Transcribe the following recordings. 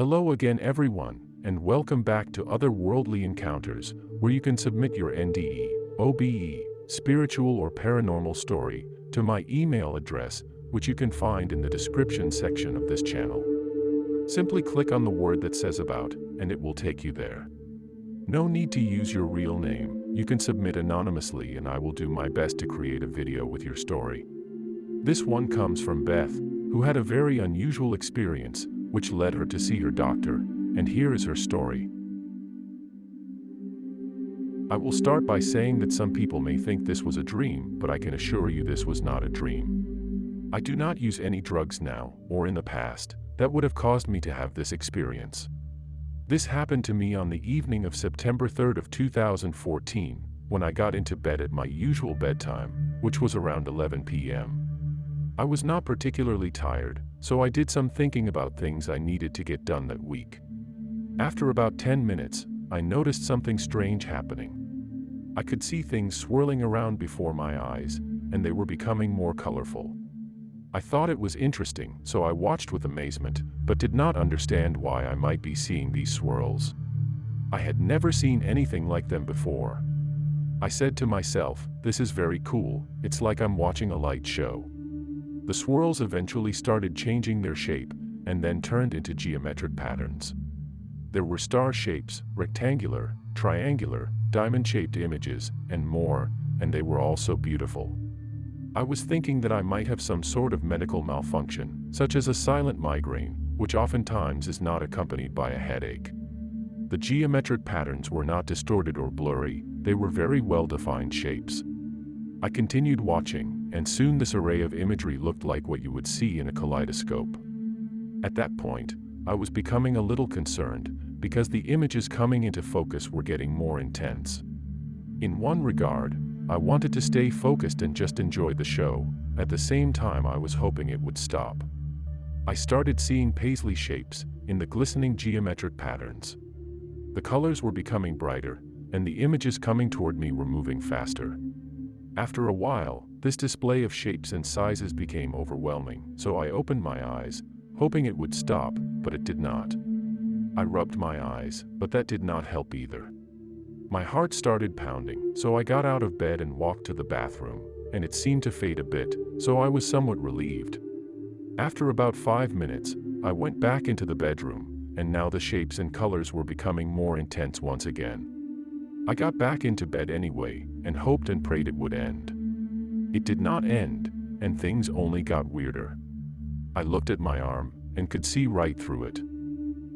Hello again everyone, and welcome back to Otherworldly Encounters, where you can submit your NDE, OBE, spiritual or paranormal story, to my email address, which you can find in the description section of this channel. Simply click on the word that says About, and it will take you there. No need to use your real name, you can submit anonymously and I will do my best to create a video with your story. This one comes from Beth, who had a very unusual experience, which led her to see her doctor, and here is her story. I will start by saying that some people may think this was a dream, but I can assure you this was not a dream. I do not use any drugs now, or in the past, that would have caused me to have this experience. This happened to me on the evening of September 3rd of 2014, when I got into bed at my usual bedtime, which was around 11 p.m. I was not particularly tired, so I did some thinking about things I needed to get done that week. After about 10 minutes, I noticed something strange happening. I could see things swirling around before my eyes, and they were becoming more colorful. I thought it was interesting, so I watched with amazement, but did not understand why I might be seeing these swirls. I had never seen anything like them before. I said to myself, this is very cool, it's like I'm watching a light show. The swirls eventually started changing their shape, and then turned into geometric patterns. There were star shapes, rectangular, triangular, diamond-shaped images, and more, and they were all so beautiful. I was thinking that I might have some sort of medical malfunction, such as a silent migraine, which oftentimes is not accompanied by a headache. The geometric patterns were not distorted or blurry, they were very well-defined shapes. I continued watching, and soon this array of imagery looked like what you would see in a kaleidoscope. At that point, I was becoming a little concerned, because the images coming into focus were getting more intense. In one regard, I wanted to stay focused and just enjoy the show. At the same time, I was hoping it would stop. I started seeing paisley shapes in the glistening geometric patterns. The colors were becoming brighter, and the images coming toward me were moving faster. After a while, this display of shapes and sizes became overwhelming, so I opened my eyes, hoping it would stop, but it did not. I rubbed my eyes, but that did not help either. My heart started pounding, so I got out of bed and walked to the bathroom, and it seemed to fade a bit, so I was somewhat relieved. After about 5 minutes, I went back into the bedroom, and now the shapes and colors were becoming more intense once again. I got back into bed anyway, and hoped and prayed it would end. It did not end, and things only got weirder. I looked at my arm, and could see right through it.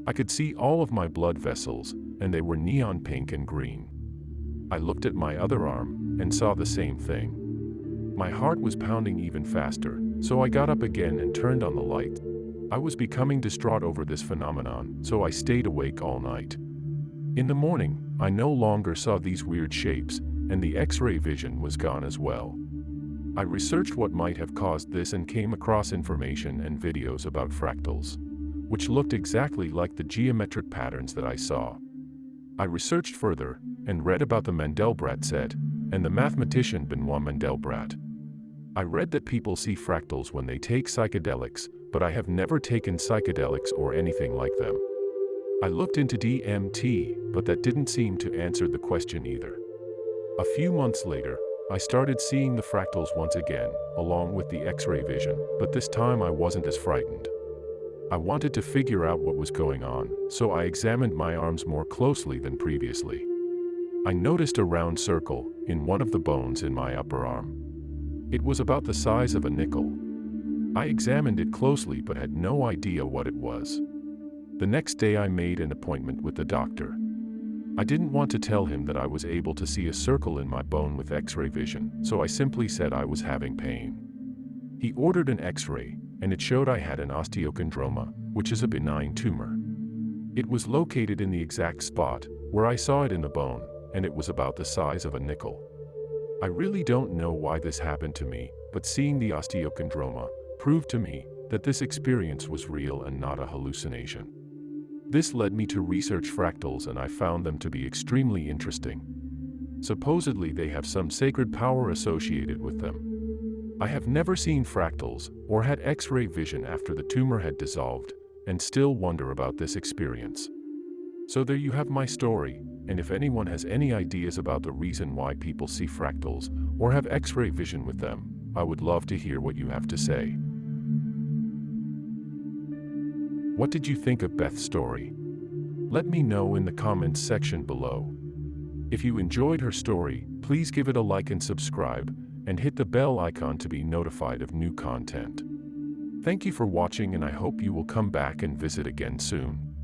I could see all of my blood vessels, and they were neon pink and green. I looked at my other arm, and saw the same thing. My heart was pounding even faster, so I got up again and turned on the light. I was becoming distraught over this phenomenon, so I stayed awake all night. In the morning, I no longer saw these weird shapes, and the X-ray vision was gone as well. I researched what might have caused this and came across information and videos about fractals, which looked exactly like the geometric patterns that I saw. I researched further, and read about the Mandelbrot set, and the mathematician Benoit Mandelbrot. I read that people see fractals when they take psychedelics, but I have never taken psychedelics or anything like them. I looked into DMT, but that didn't seem to answer the question either. A few months later, I started seeing the fractals once again, along with the X-ray vision, but this time I wasn't as frightened. I wanted to figure out what was going on, so I examined my arms more closely than previously. I noticed a round circle in one of the bones in my upper arm. It was about the size of a nickel. I examined it closely but had no idea what it was. The next day I made an appointment with the doctor. I didn't want to tell him that I was able to see a circle in my bone with X-ray vision, so I simply said I was having pain. He ordered an X-ray, and it showed I had an osteochondroma, which is a benign tumor. It was located in the exact spot where I saw it in the bone, and it was about the size of a nickel. I really don't know why this happened to me, but seeing the osteochondroma proved to me that this experience was real and not a hallucination. This led me to research fractals, and I found them to be extremely interesting. Supposedly they have some sacred power associated with them. I have never seen fractals or had X-ray vision after the tumor had dissolved, and still wonder about this experience. So there you have my story, and if anyone has any ideas about the reason why people see fractals or have X-ray vision with them, I would love to hear what you have to say. What did you think of Beth's story? Let me know in the comments section below. If you enjoyed her story, please give it a like and subscribe, and hit the bell icon to be notified of new content. Thank you for watching, and I hope you will come back and visit again soon.